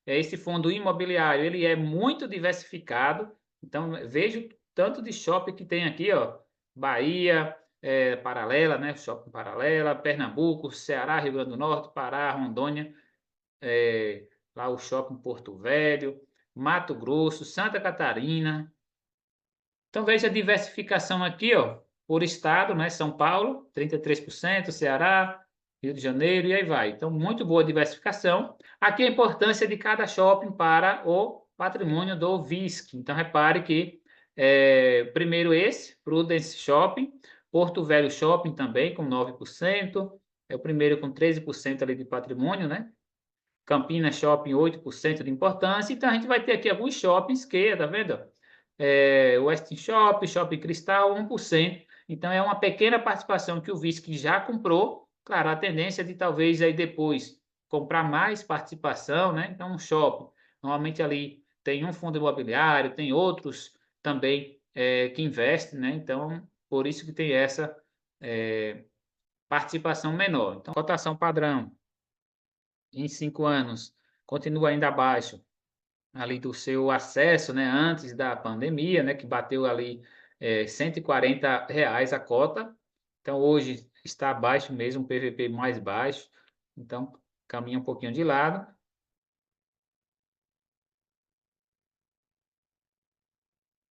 esse fundo imobiliário, ele é muito diversificado, então vejo tanto de shopping que tem aqui, ó, Bahia, Paralela, né, Shopping Paralela, Pernambuco, Ceará, Rio Grande do Norte, Pará, Rondônia, lá o Shopping Porto Velho, Mato Grosso, Santa Catarina. Então veja a diversificação aqui, ó, por estado, né? São Paulo, 33%, Ceará, Rio de Janeiro e aí vai. Então, muito boa diversificação. Aqui a importância de cada shopping para o patrimônio do VISC. Então, repare que primeiro esse, Prudence Shopping, Porto Velho Shopping também com 9%, é o primeiro com 13% ali de patrimônio, né? Campinas Shopping, 8% de importância. Então, a gente vai ter aqui alguns shoppings que, tá vendo? Westin Shopping, Shopping Cristal, 1%. Então, é uma pequena participação que o VISC já comprou. Claro, a tendência de talvez aí depois comprar mais participação, né? Então, um shopping, normalmente ali tem um fundo imobiliário, tem outros também que investem, né? Então, por isso que tem essa participação menor. Então, cotação padrão em 5 anos continua ainda abaixo ali do seu acesso, né, antes da pandemia, né, que bateu ali R$ 140 a cota. Então, hoje está abaixo mesmo, o PVP mais baixo. Então, caminha um pouquinho de lado.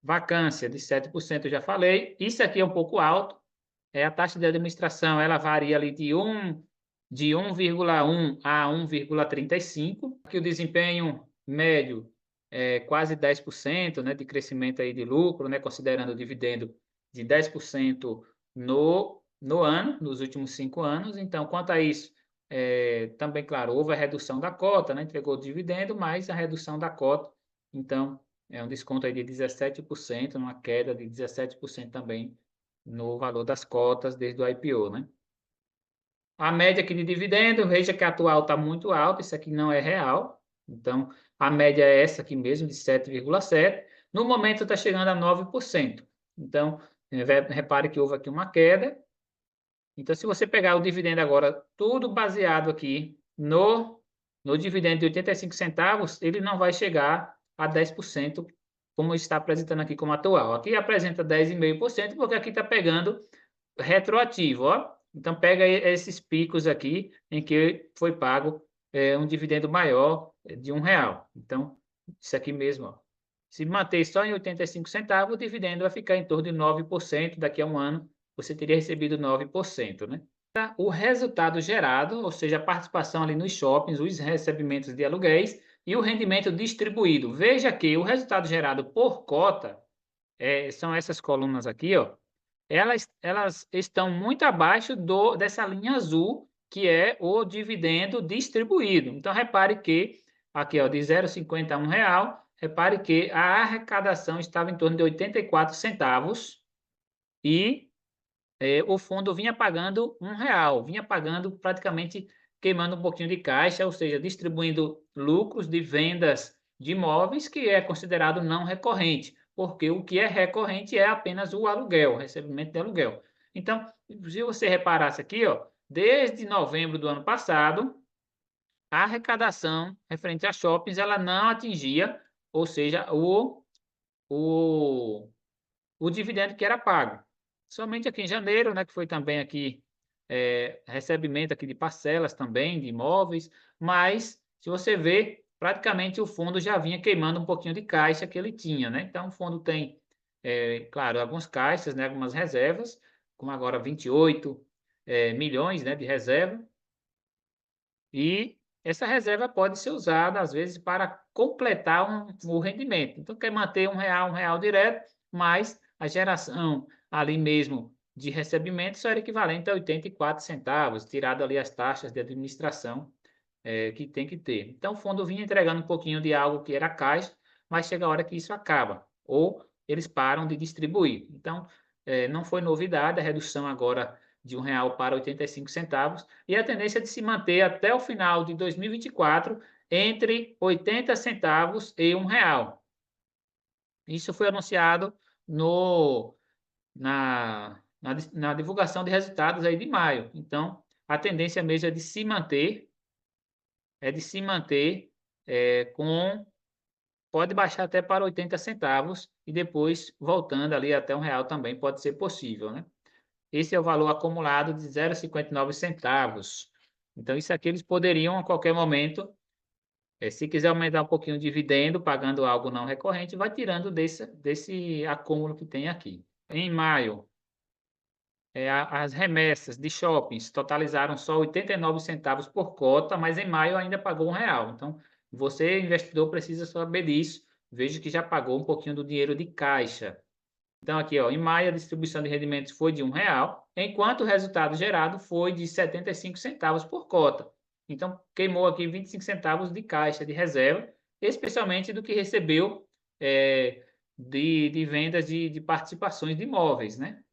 Vacância de 7%, eu já falei. Isso aqui é um pouco alto. A taxa de administração, ela varia ali de 1,1 a 1,35. Aqui o desempenho médio é quase 10%, né, de crescimento aí de lucro, né, considerando o dividendo de 10% no ano, nos últimos 5 anos. Então, quanto a isso, também, claro, houve a redução da cota, né, entregou o dividendo, mas a redução da cota. Então, é um desconto aí de 17%, uma queda de 17% também no valor das cotas desde o IPO, né? A média aqui de dividendo, veja que a atual está muito alta, isso aqui não é real. Então, a média é essa aqui mesmo, de 7,7. No momento está chegando a 9%. Então, repare que houve aqui uma queda. Então, se você pegar o dividendo agora, tudo baseado aqui no dividendo de 85 centavos, ele não vai chegar a 10%, como está apresentando aqui como atual. Aqui apresenta 10,5%, porque aqui está pegando retroativo, ó. Então pega esses picos aqui em que foi pago um dividendo maior de R$ 1. Então, isso aqui mesmo, ó. Se manter só em 85 centavos, o dividendo vai ficar em torno de 9%. Daqui a um ano, você teria recebido 9%, né? O resultado gerado, ou seja, a participação ali nos shoppings, os recebimentos de aluguéis e o rendimento distribuído. Veja que o resultado gerado por cota são essas colunas aqui, ó. Elas estão muito abaixo dessa linha azul, que é o dividendo distribuído. Então, repare que, aqui, ó, de 0,50 a R$ 1, repare que a arrecadação estava em torno de 84 centavos e o fundo vinha pagando R$ 1, vinha pagando praticamente queimando um pouquinho de caixa, ou seja, distribuindo lucros de vendas de imóveis, que é considerado não recorrente, porque o que é recorrente é apenas o aluguel, o recebimento de aluguel. Então, se você reparasse aqui, ó, desde novembro do ano passado, a arrecadação referente a shoppings ela não atingia, ou seja, o, o dividendo que era pago. Somente aqui em janeiro, né, que foi também aqui recebimento aqui de parcelas também, de imóveis, mas se você vê, praticamente o fundo já vinha queimando um pouquinho de caixa que ele tinha, né? Então o fundo tem, claro, alguns caixas, né, algumas reservas, como agora 28 milhões, né, de reserva, e essa reserva pode ser usada, às vezes, para completar o rendimento. Então, quer manter R$ 1 direto, mas a geração ali mesmo de recebimento só era equivalente a 84 centavos, tirado ali as taxas de administração que tem que ter. Então, o fundo vinha entregando um pouquinho de algo que era caixa, mas chega a hora que isso acaba, ou eles param de distribuir. Então, não foi novidade a redução agora de R$ 1 para 85 centavos, e a tendência é de se manter até o final de 2024 entre 80 centavos e R$ 1. Isso foi anunciado no, na divulgação de resultados aí de maio. Então, a tendência mesmo é de se manter pode baixar até para 80 centavos e depois voltando ali até R$ 1 também pode ser possível, né? Esse é o valor acumulado de 0,59 centavos. Então, isso aqui eles poderiam a qualquer momento, se quiser aumentar um pouquinho o dividendo, pagando algo não recorrente, vai tirando desse acúmulo que tem aqui. Em maio, as remessas de shoppings totalizaram só 89 centavos por cota, mas em maio ainda pagou R$ 1. Então, você, investidor, precisa saber disso. Veja que já pagou um pouquinho do dinheiro de caixa. Então, aqui, ó, em maio, a distribuição de rendimentos foi de R$ 1, enquanto o resultado gerado foi de 75 centavos por cota. Então, queimou aqui 25 centavos de caixa de reserva, especialmente do que recebeu de vendas de participações de imóveis, né?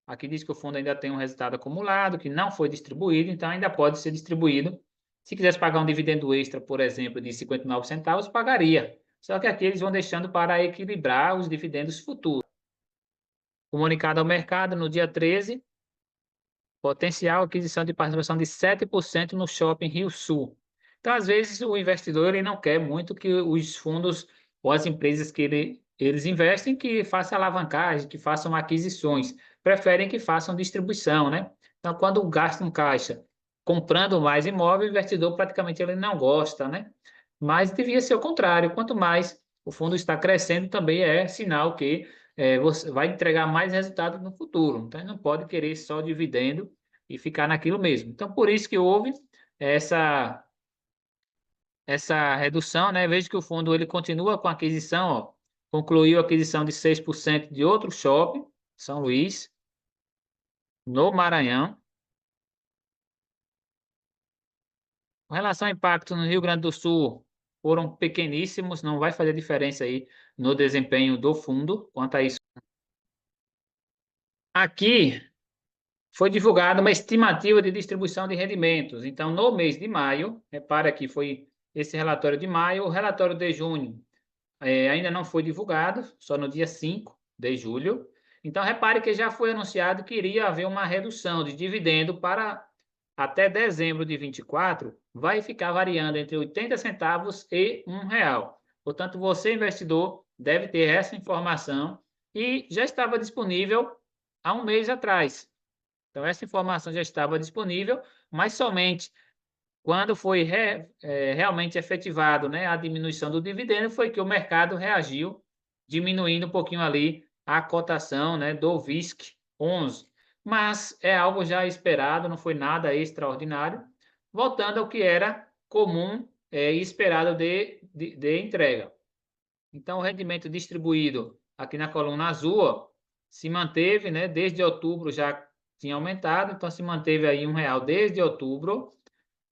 Aqui diz que o fundo ainda tem um resultado acumulado, que não foi distribuído, então ainda pode ser distribuído. Se quisesse pagar um dividendo extra, por exemplo, de 59 centavos, pagaria. Só que aqui eles vão deixando para equilibrar os dividendos futuros. Comunicado ao mercado no dia 13, potencial aquisição de participação de 7% no Shopping Rio Sul. Então, às vezes, o investidor ele não quer muito que os fundos ou as empresas que eles investem que façam alavancagem, que façam aquisições. Preferem que façam distribuição, né? Então, quando gastam caixa comprando mais imóvel, o investidor praticamente ele não gosta, né? Mas devia ser o contrário. Quanto mais o fundo está crescendo, também é sinal que você vai entregar mais resultado no futuro. Então, não pode querer só dividendo e ficar naquilo mesmo. Então, por isso que houve essa essa redução, né? Veja que o fundo ele continua com a aquisição, ó, concluiu a aquisição de 6% de outro shopping, São Luís, no Maranhão. Com relação ao impacto no Rio Grande do Sul, foram pequeníssimos, não vai fazer diferença aí no desempenho do fundo quanto a isso. Aqui foi divulgada uma estimativa de distribuição de rendimentos. Então, no mês de maio, repara que foi esse relatório de maio, o relatório de junho ainda não foi divulgado, só no dia 5 de julho. Então, repare que já foi anunciado que iria haver uma redução de dividendo para até dezembro de 24, vai ficar variando entre 80 centavos e R$ 1. Portanto, você, investidor, deve ter essa informação e já estava disponível há um mês atrás. Então, essa informação já estava disponível, mas somente quando foi realmente efetivado, né, a diminuição do dividendo, foi que o mercado reagiu, diminuindo um pouquinho ali a cotação, né, do VISC 11. Mas é algo já esperado, não foi nada extraordinário, voltando ao que era comum e esperado de entrega. Então, o rendimento distribuído aqui na coluna azul, ó, se manteve, né, desde outubro já tinha aumentado, então se manteve aí R$ 1 desde outubro,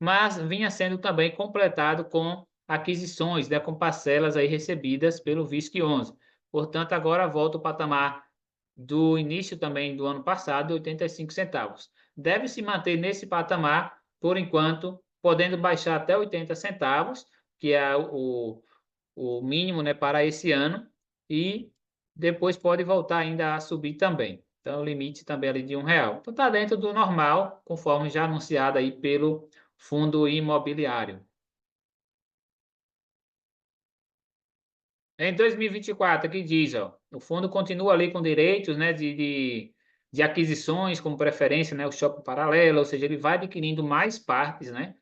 mas vinha sendo também completado com aquisições, né, com parcelas aí recebidas pelo VISC 11. Portanto, agora volta ao patamar do início também do ano passado, 85 centavos. Deve se manter nesse patamar por enquanto, podendo baixar até 80 centavos, que é o mínimo, né, para esse ano, e depois pode voltar ainda a subir também. Então, o limite também ali de R$ 1. Então, está dentro do normal, conforme já anunciado aí pelo fundo imobiliário. Em 2024, aqui diz, ó, o fundo continua ali com direitos, né, de aquisições, como preferência, né, o shopping paralelo, ou seja, ele vai adquirindo mais partes, né,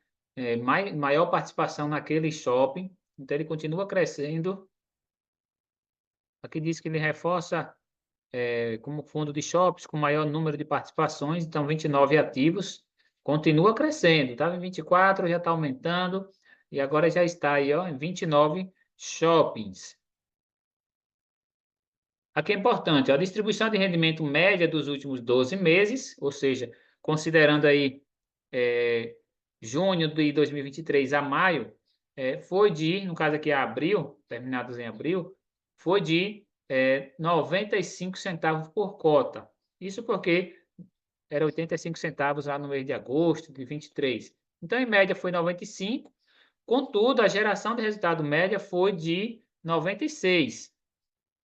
maior participação naquele shopping, então ele continua crescendo. Aqui diz que ele reforça como fundo de shoppings com maior número de participações, então 29 ativos, continua crescendo, estava em 24, já está aumentando, e agora já está aí, ó, em 29 shoppings. Aqui é importante, a distribuição de rendimento média dos últimos 12 meses, ou seja, considerando aí junho de 2023 a maio, foi de, no caso aqui é abril, terminados em abril, foi de 95 centavos por cota. Isso porque era 85 centavos lá no mês de agosto de 23. Então, em média, foi 95. Contudo, a geração de resultado média foi de 96.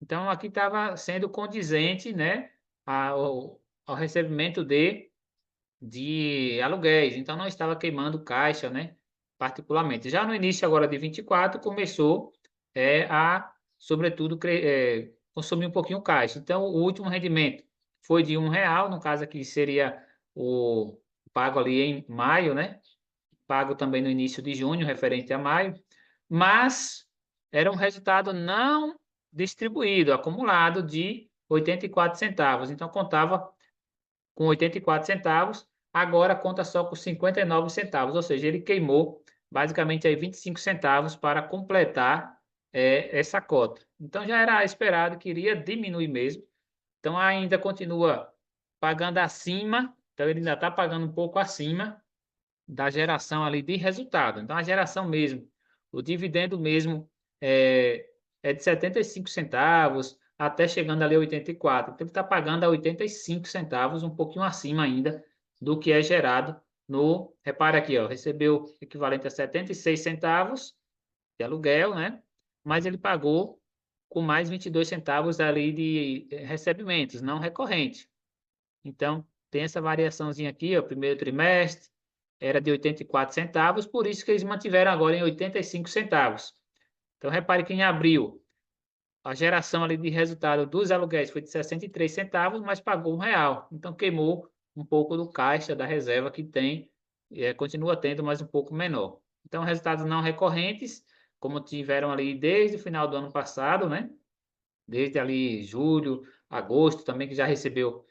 Então, aqui estava sendo condizente, né, ao recebimento de aluguéis. Então, não estava queimando caixa, né, particularmente. Já no início agora de 24, começou a, sobretudo, consumir um pouquinho o caixa. Então, o último rendimento foi de R$ 1, no caso aqui seria o pago ali em maio, né? Pago também no início de junho, referente a maio, mas era um resultado não distribuído, acumulado de 84 centavos. Então, contava com 84 centavos, agora conta só com 59 centavos, ou seja, ele queimou basicamente aí 25 centavos para completar essa cota. Então, já era esperado que iria diminuir mesmo. Então, ainda continua pagando acima, então ele ainda está pagando um pouco acima da geração ali de resultado. Então, a geração mesmo, o dividendo mesmo é de 75 centavos até chegando ali a 84. Então, ele está pagando a 85 centavos, um pouquinho acima ainda do que é gerado no... Repara aqui, ó, recebeu equivalente a 76 centavos de aluguel, né? Mas ele pagou com mais 22 centavos ali de recebimentos, não recorrente. Então, tem essa variaçãozinha aqui, ó, primeiro trimestre era de 84 centavos, por isso que eles mantiveram agora em 85 centavos. Então, repare que em abril, a geração ali de resultado dos aluguéis foi de 63 centavos, mas pagou R$ 1. Então, queimou um pouco do caixa da reserva que tem, continua tendo, mas um pouco menor. Então, resultados não recorrentes, como tiveram ali desde o final do ano passado, né? Desde ali julho, agosto também, que já recebeu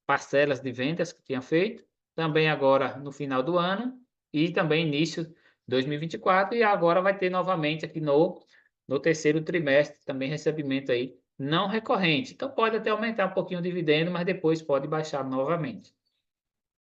parcelas de vendas que tinha feito, também agora no final do ano e também início de 2024, e agora vai ter novamente aqui no terceiro trimestre também recebimento aí não recorrente. Então pode até aumentar um pouquinho o dividendo, mas depois pode baixar novamente.